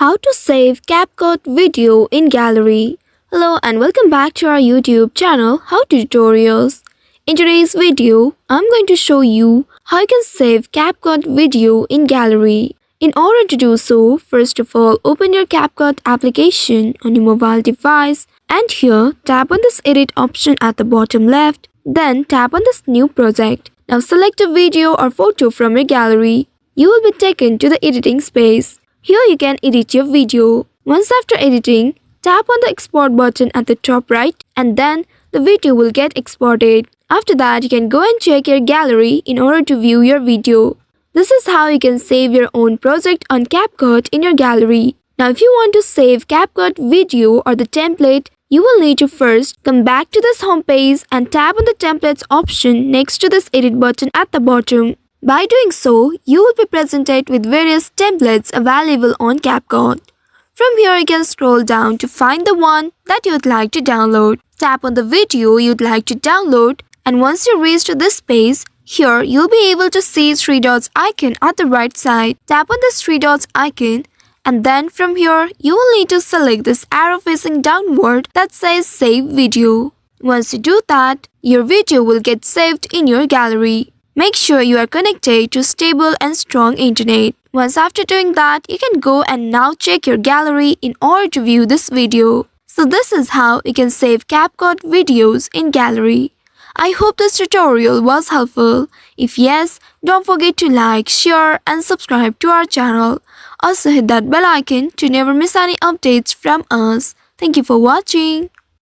How to save CapCut video in gallery. Hello and welcome back to our YouTube channel How to Tutorials. In today's video, I'm going to show you how you can save CapCut video in gallery. In order to do so, first of all, open your CapCut application on your mobile device and here tap on this edit option at the bottom left. Then tap on this new project. Now select a video or photo from your gallery. You will be taken to the editing space. Here you can edit your video. Once after editing, tap on the export button at the top right and then the video will get exported. After that, you can go and check your gallery in order to view your video. This is how you can save your own project on CapCut in your gallery. Now if you want to save CapCut video or the template, you will need to first come back to this home page and tap on the templates option next to this edit button at the bottom. By doing so, you will be presented with various templates available on CapCut. From here, you can scroll down to find the one that you would like to download. Tap on the video you'd like to download and once you reach to this page, here you'll be able to see three dots icon at the right side. Tap on this three dots icon and then from here, you will need to select this arrow facing downward that says Save Video. Once you do that, your video will get saved in your gallery. Make sure you are connected to stable and strong internet. Once after doing that, you can go and now check your gallery in order to view this video. So this is how you can save CapCut videos in gallery. I hope this tutorial was helpful. If yes, don't forget to like, share and subscribe to our channel. Also hit that bell icon to never miss any updates from us. Thank you for watching.